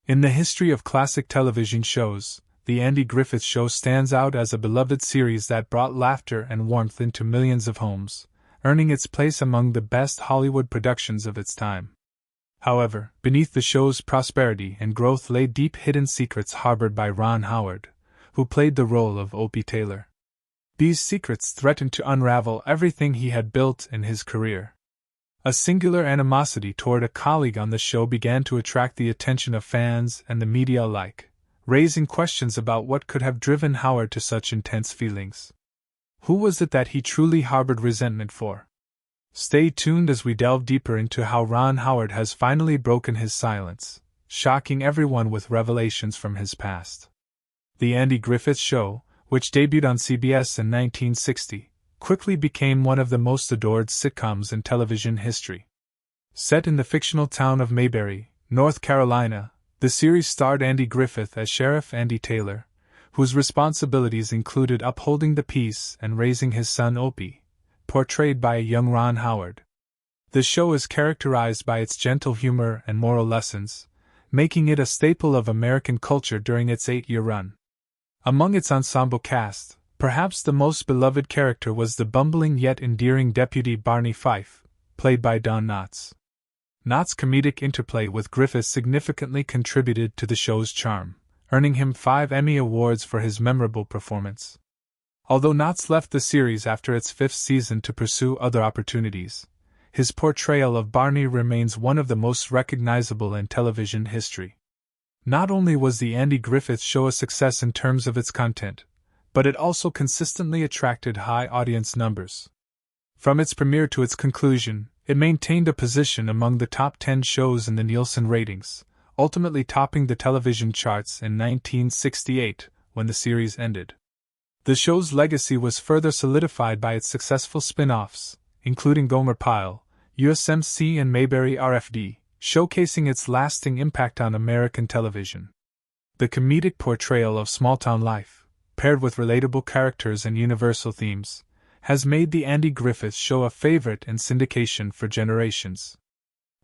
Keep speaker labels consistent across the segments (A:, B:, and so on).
A: In the history of classic television shows, The Andy Griffith Show stands out as a beloved series that brought laughter and warmth into millions of homes, earning its place among the best Hollywood productions of its time. However, beneath the show's prosperity and growth lay deep hidden secrets harbored by Ron Howard, who played the role of Opie Taylor. These secrets threatened to unravel everything he had built in his career. A singular animosity toward a colleague on the show began to attract the attention of fans and the media alike, raising questions about what could have driven Howard to such intense feelings. Who was it that he truly harbored resentment for? Stay tuned as we delve deeper into how Ron Howard has finally broken his silence, shocking everyone with revelations from his past. The Andy Griffith Show, which debuted on CBS in 1960, quickly became one of the most adored sitcoms in television history. Set in the fictional town of Mayberry, North Carolina, the series starred Andy Griffith as Sheriff Andy Taylor, whose responsibilities included upholding the peace and raising his son Opie, portrayed by a young Ron Howard. The show is characterized by its gentle humor and moral lessons, making it a staple of American culture during its 8-year run. Among its ensemble cast, perhaps the most beloved character was the bumbling yet endearing deputy Barney Fife, played by Don Knotts. Knotts' comedic interplay with Griffith significantly contributed to the show's charm, earning him 5 Emmy Awards for his memorable performance. Although Knotts left the series after its 5th season to pursue other opportunities, his portrayal of Barney remains one of the most recognizable in television history. Not only was The Andy Griffith Show a success in terms of its content, but it also consistently attracted high audience numbers. From its premiere to its conclusion, it maintained a position among the top 10 shows in the Nielsen ratings, ultimately topping the television charts in 1968 when the series ended. The show's legacy was further solidified by its successful spin-offs, including Gomer Pyle, USMC and Mayberry RFD, showcasing its lasting impact on American television. The comedic portrayal of small-town life, paired with relatable characters and universal themes, has made The Andy Griffith Show a favorite in syndication for generations.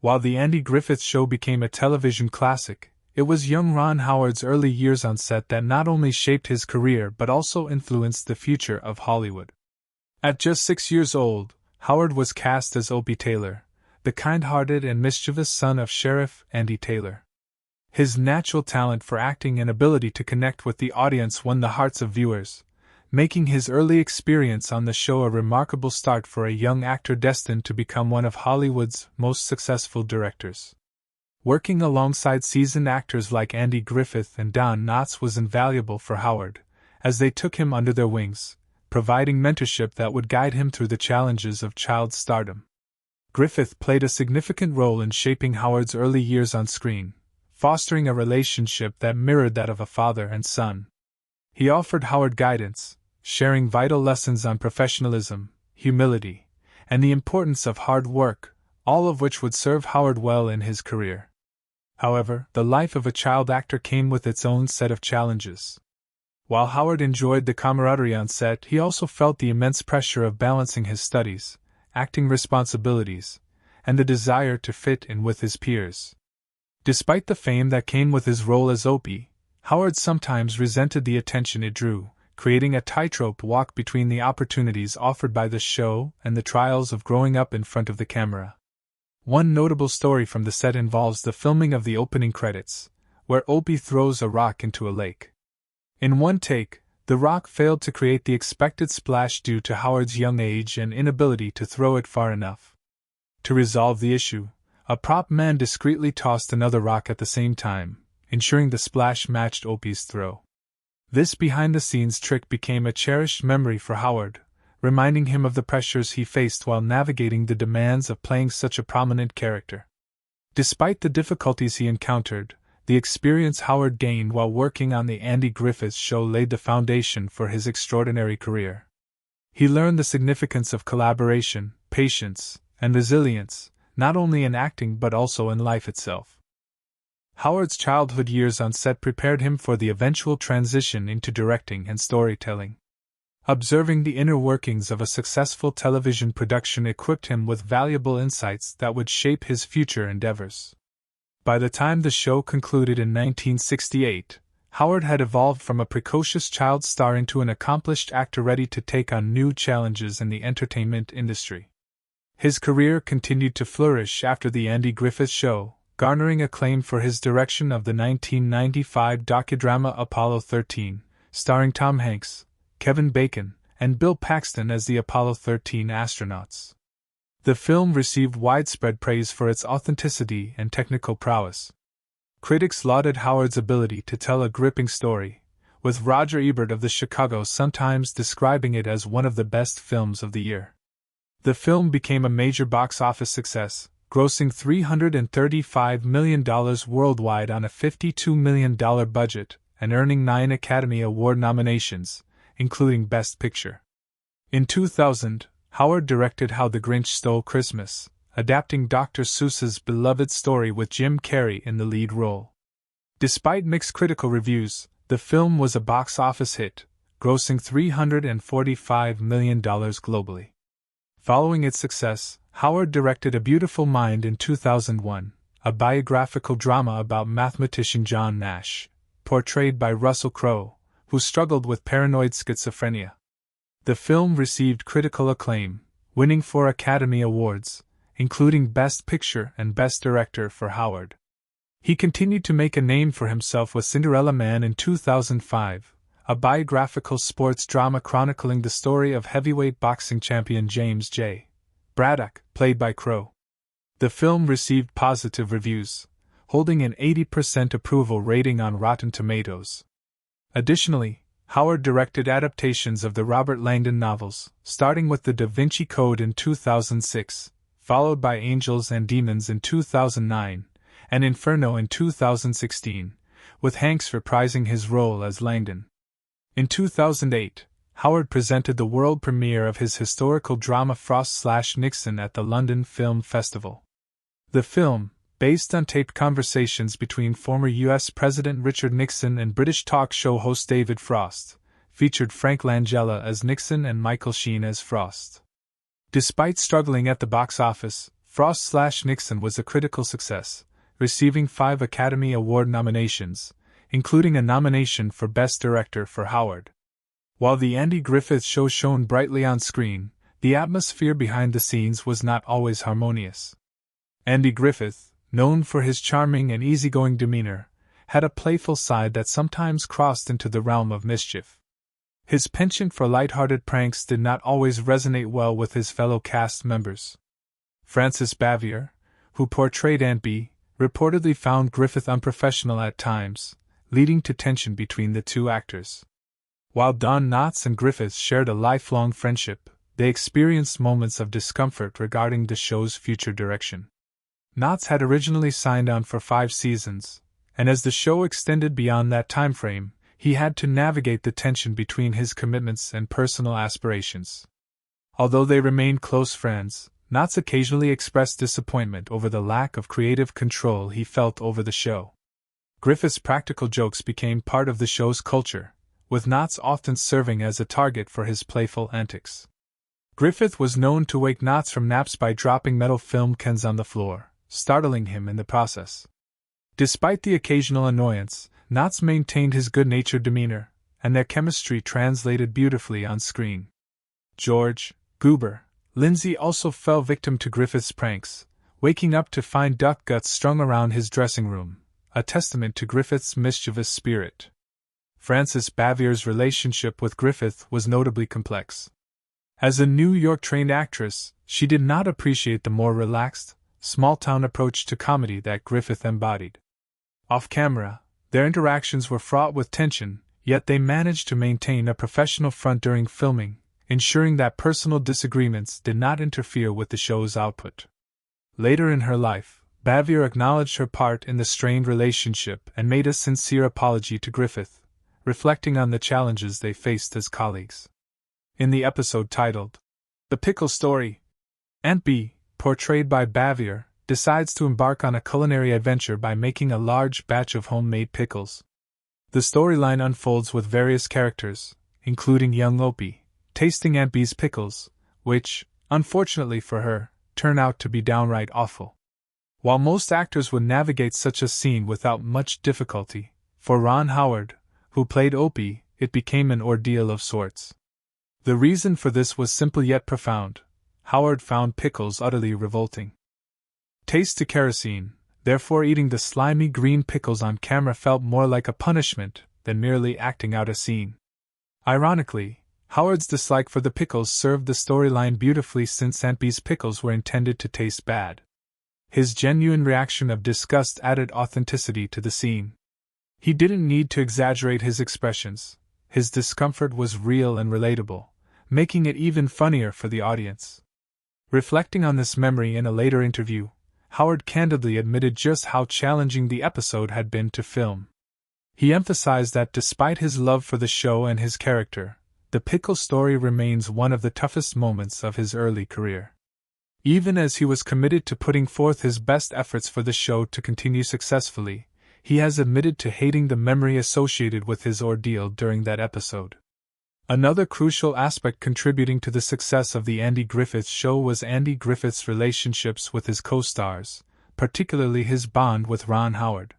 A: While The Andy Griffith Show became a television classic, it was young Ron Howard's early years on set that not only shaped his career but also influenced the future of Hollywood. At just 6 years old, Howard was cast as Opie Taylor, the kind-hearted and mischievous son of Sheriff Andy Taylor. His natural talent for acting and ability to connect with the audience won the hearts of viewers, making his early experience on the show a remarkable start for a young actor destined to become one of Hollywood's most successful directors. Working alongside seasoned actors like Andy Griffith and Don Knotts was invaluable for Howard, as they took him under their wings, providing mentorship that would guide him through the challenges of child stardom. Griffith played a significant role in shaping Howard's early years on screen, fostering a relationship that mirrored that of a father and son. He offered Howard guidance, sharing vital lessons on professionalism, humility, and the importance of hard work, all of which would serve Howard well in his career. However, the life of a child actor came with its own set of challenges. While Howard enjoyed the camaraderie on set, he also felt the immense pressure of balancing his studies, acting responsibilities, and the desire to fit in with his peers. Despite the fame that came with his role as Opie, Howard sometimes resented the attention it drew, creating a tightrope walk between the opportunities offered by the show and the trials of growing up in front of the camera. One notable story from the set involves the filming of the opening credits, where Opie throws a rock into a lake. In one take, the rock failed to create the expected splash due to Howard's young age and inability to throw it far enough. To resolve the issue, a prop man discreetly tossed another rock at the same time, ensuring the splash matched Opie's throw. This behind-the-scenes trick became a cherished memory for Howard, reminding him of the pressures he faced while navigating the demands of playing such a prominent character. Despite the difficulties he encountered, the experience Howard gained while working on The Andy Griffith Show laid the foundation for his extraordinary career. He learned the significance of collaboration, patience, and resilience, not only in acting but also in life itself. Howard's childhood years on set prepared him for the eventual transition into directing and storytelling. Observing the inner workings of a successful television production equipped him with valuable insights that would shape his future endeavors. By the time the show concluded in 1968, Howard had evolved from a precocious child star into an accomplished actor ready to take on new challenges in the entertainment industry. His career continued to flourish after The Andy Griffith Show, garnering acclaim for his direction of the 1995 docudrama Apollo 13, starring Tom Hanks, Kevin Bacon, and Bill Paxton as the Apollo 13 astronauts. The film received widespread praise for its authenticity and technical prowess. Critics lauded Howard's ability to tell a gripping story, with Roger Ebert of the Chicago Sun-Times describing it as one of the best films of the year. The film became a major box office success, grossing $335 million worldwide on a $52 million budget and earning 9 Academy Award nominations, including Best Picture. In 2000, Howard directed How the Grinch Stole Christmas, adapting Dr. Seuss's beloved story with Jim Carrey in the lead role. Despite mixed critical reviews, the film was a box office hit, grossing $345 million globally. Following its success, Howard directed A Beautiful Mind in 2001, a biographical drama about mathematician John Nash, portrayed by Russell Crowe, who struggled with paranoid schizophrenia. The film received critical acclaim, winning 4 Academy Awards, including Best Picture and Best Director for Howard. He continued to make a name for himself with Cinderella Man in 2005, a biographical sports drama chronicling the story of heavyweight boxing champion James J. Braddock, played by Crowe. The film received positive reviews, holding an 80% approval rating on Rotten Tomatoes. Additionally, Howard directed adaptations of the Robert Langdon novels, starting with The Da Vinci Code in 2006, followed by Angels and Demons in 2009, and Inferno in 2016, with Hanks reprising his role as Langdon. In 2008, Howard presented the world premiere of his historical drama Frost/Nixon at the London Film Festival. The film, based on taped conversations between former U.S. President Richard Nixon and British talk show host David Frost, featured Frank Langella as Nixon and Michael Sheen as Frost. Despite struggling at the box office, Frost/Nixon was a critical success, receiving 5 Academy Award nominations, including a nomination for Best Director for Howard. While The Andy Griffith Show shone brightly on screen, the atmosphere behind the scenes was not always harmonious. Andy Griffith, known for his charming and easygoing demeanor, had a playful side that sometimes crossed into the realm of mischief. His penchant for light-hearted pranks did not always resonate well with his fellow cast members. Frances Bavier, who portrayed Aunt Bee, reportedly found Griffith unprofessional at times, leading to tension between the two actors. While Don Knotts and Griffith shared a lifelong friendship, they experienced moments of discomfort regarding the show's future direction. Knotts had originally signed on for 5 seasons, and as the show extended beyond that timeframe, he had to navigate the tension between his commitments and personal aspirations. Although they remained close friends, Knotts occasionally expressed disappointment over the lack of creative control he felt over the show. Griffith's practical jokes became part of the show's culture, with Knotts often serving as a target for his playful antics. Griffith was known to wake Knotts from naps by dropping metal film cans on the floor, startling him in the process. Despite the occasional annoyance, Knotts maintained his good-natured demeanor, and their chemistry translated beautifully on screen. George, Goober, Lindsay also fell victim to Griffith's pranks, waking up to find duck guts strung around his dressing room, a testament to Griffith's mischievous spirit. Frances Bavier's relationship with Griffith was notably complex. As a New York-trained actress, she did not appreciate the more relaxed, small-town approach to comedy that Griffith embodied. Off-camera, their interactions were fraught with tension, yet they managed to maintain a professional front during filming, ensuring that personal disagreements did not interfere with the show's output. Later in her life, Bavier acknowledged her part in the strained relationship and made a sincere apology to Griffith, reflecting on the challenges they faced as colleagues. In the episode titled, The Pickle Story, Aunt Bee, portrayed by Bavier, decides to embark on a culinary adventure by making a large batch of homemade pickles. The storyline unfolds with various characters, including young Opie, tasting Aunt Bee's pickles, which, unfortunately for her, turn out to be downright awful. While most actors would navigate such a scene without much difficulty, for Ron Howard, who played Opie, it became an ordeal of sorts. The reason for this was simple yet profound. Howard found pickles utterly revolting. Taste to kerosene, therefore eating the slimy green pickles on camera felt more like a punishment than merely acting out a scene. Ironically, Howard's dislike for the pickles served the storyline beautifully since Aunt Bee's pickles were intended to taste bad. His genuine reaction of disgust added authenticity to the scene. He didn't need to exaggerate his expressions. His discomfort was real and relatable, making it even funnier for the audience. Reflecting on this memory in a later interview, Howard candidly admitted just how challenging the episode had been to film. He emphasized that despite his love for the show and his character, the pickle story remains one of the toughest moments of his early career. Even as he was committed to putting forth his best efforts for the show to continue successfully, he has admitted to hating the memory associated with his ordeal during that episode. Another crucial aspect contributing to the success of the Andy Griffith Show was Andy Griffith's relationships with his co-stars, particularly his bond with Ron Howard.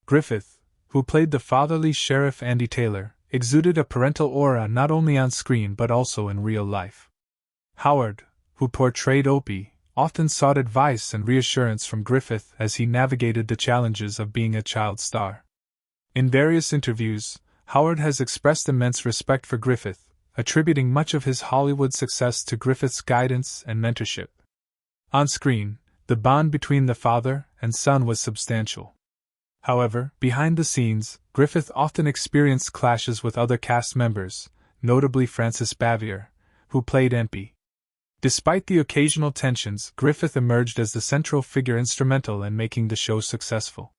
A: Griffith, who played the fatherly Sheriff Andy Taylor, exuded a parental aura not only on screen but also in real life. Howard, who portrayed Opie, often sought advice and reassurance from Griffith as he navigated the challenges of being a child star. In various interviews, Howard has expressed immense respect for Griffith, attributing much of his Hollywood success to Griffith's guidance and mentorship. On screen, the bond between the father and son was substantial. However, behind the scenes, Griffith often experienced clashes with other cast members, notably Frances Bavier, who played Aunt Bee. Despite the occasional tensions, Griffith emerged as the central figure instrumental in making the show successful.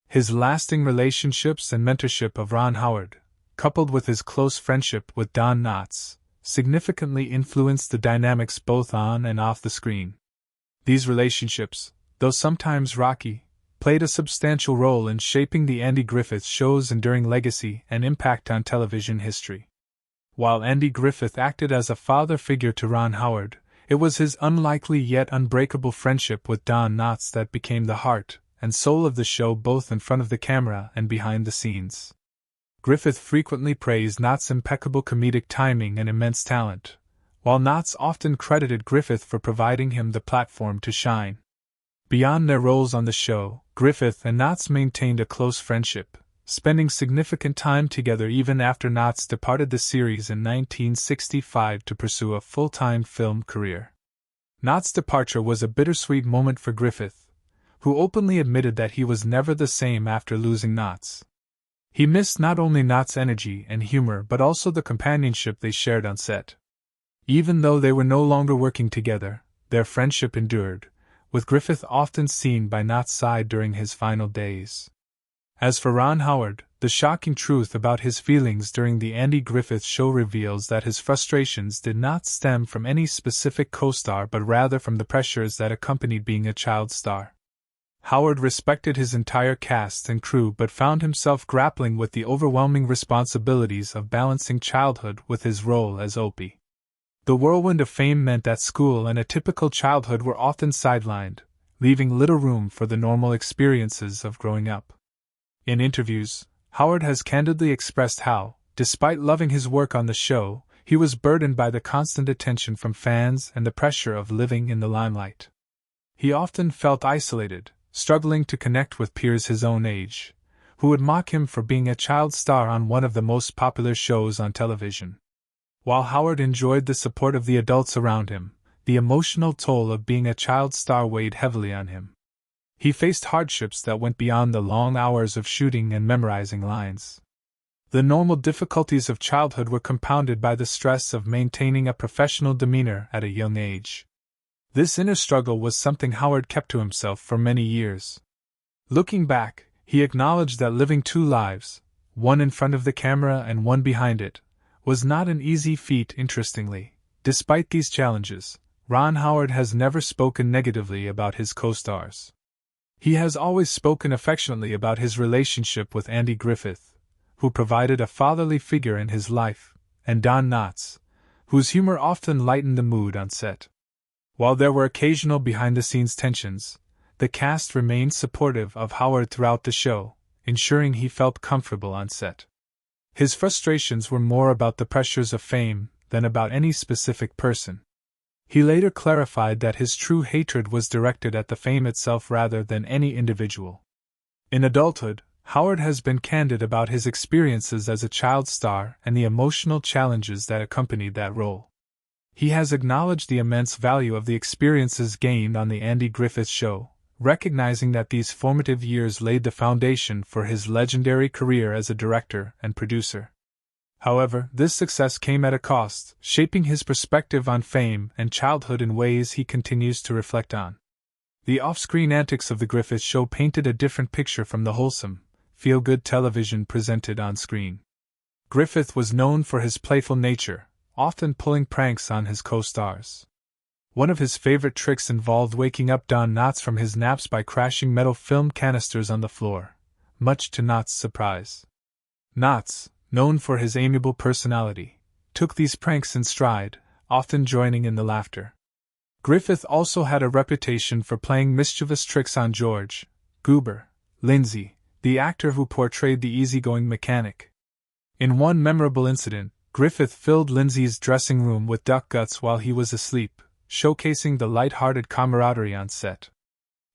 A: His lasting relationships and mentorship of Ron Howard, coupled with his close friendship with Don Knotts, significantly influenced the dynamics both on and off the screen. These relationships, though sometimes rocky, played a substantial role in shaping the Andy Griffith Show's enduring legacy and impact on television history. While Andy Griffith acted as a father figure to Ron Howard, it was his unlikely yet unbreakable friendship with Don Knotts that became the heart and soul of the show both in front of the camera and behind the scenes. Griffith frequently praised Knotts' impeccable comedic timing and immense talent, while Knotts often credited Griffith for providing him the platform to shine. Beyond their roles on the show, Griffith and Knotts maintained a close friendship, spending significant time together even after Knotts departed the series in 1965 to pursue a full-time film career. Knotts' departure was a bittersweet moment for Griffith, who openly admitted that he was never the same after losing Knotts. He missed not only Knotts' energy and humor but also the companionship they shared on set. Even though they were no longer working together, their friendship endured, with Griffith often seen by Knotts' side during his final days. As for Ron Howard, the shocking truth about his feelings during the Andy Griffith Show reveals that his frustrations did not stem from any specific co-star but rather from the pressures that accompanied being a child star. Howard respected his entire cast and crew but found himself grappling with the overwhelming responsibilities of balancing childhood with his role as Opie. The whirlwind of fame meant that school and a typical childhood were often sidelined, leaving little room for the normal experiences of growing up. In interviews, Howard has candidly expressed how, despite loving his work on the show, he was burdened by the constant attention from fans and the pressure of living in the limelight. He often felt isolated, struggling to connect with peers his own age, who would mock him for being a child star on one of the most popular shows on television. While Howard enjoyed the support of the adults around him, the emotional toll of being a child star weighed heavily on him. He faced hardships that went beyond the long hours of shooting and memorizing lines. The normal difficulties of childhood were compounded by the stress of maintaining a professional demeanor at a young age. This inner struggle was something Howard kept to himself for many years. Looking back, he acknowledged that living two lives, one in front of the camera and one behind it, was not an easy feat. Interestingly, despite these challenges, Ron Howard has never spoken negatively about his co-stars. He has always spoken affectionately about his relationship with Andy Griffith, who provided a fatherly figure in his life, and Don Knotts, whose humor often lightened the mood on set. While there were occasional behind-the-scenes tensions, the cast remained supportive of Howard throughout the show, ensuring he felt comfortable on set. His frustrations were more about the pressures of fame than about any specific person. He later clarified that his true hatred was directed at the fame itself rather than any individual. In adulthood, Howard has been candid about his experiences as a child star and the emotional challenges that accompanied that role. He has acknowledged the immense value of the experiences gained on The Andy Griffith Show, recognizing that these formative years laid the foundation for his legendary career as a director and producer. However, this success came at a cost, shaping his perspective on fame and childhood in ways he continues to reflect on. The off-screen antics of The Griffith Show painted a different picture from the wholesome, feel-good television presented on screen. Griffith was known for his playful nature, often pulling pranks on his co-stars. One of his favorite tricks involved waking up Don Knotts from his naps by crashing metal film canisters on the floor, much to Knotts' surprise. Knotts, known for his amiable personality, took these pranks in stride, often joining in the laughter. Griffith also had a reputation for playing mischievous tricks on George Goober Lindsay, the actor who portrayed the easygoing mechanic. In one memorable incident, Griffith filled Lindsay's dressing room with duck guts while he was asleep, showcasing the light-hearted camaraderie on set.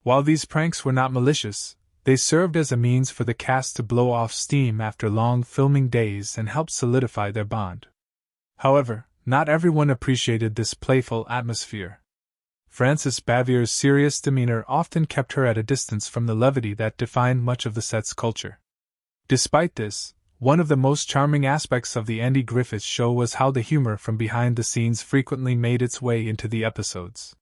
A: While these pranks were not malicious, they served as a means for the cast to blow off steam after long filming days and helped solidify their bond. However, not everyone appreciated this playful atmosphere. Frances Bavier's serious demeanor often kept her at a distance from the levity that defined much of the set's culture. Despite this, one of the most charming aspects of The Andy Griffith Show was how the humor from behind the scenes frequently made its way into the episodes.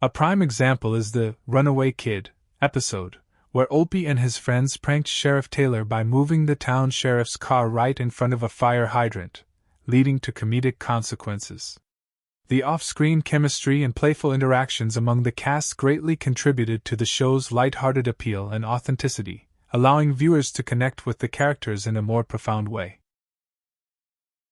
A: A prime example is the Runaway Kid episode, where Opie and his friends pranked Sheriff Taylor by moving the town sheriff's car right in front of a fire hydrant, leading to comedic consequences. The off-screen chemistry and playful interactions among the cast greatly contributed to the show's light-hearted appeal and authenticity, allowing viewers to connect with the characters in a more profound way.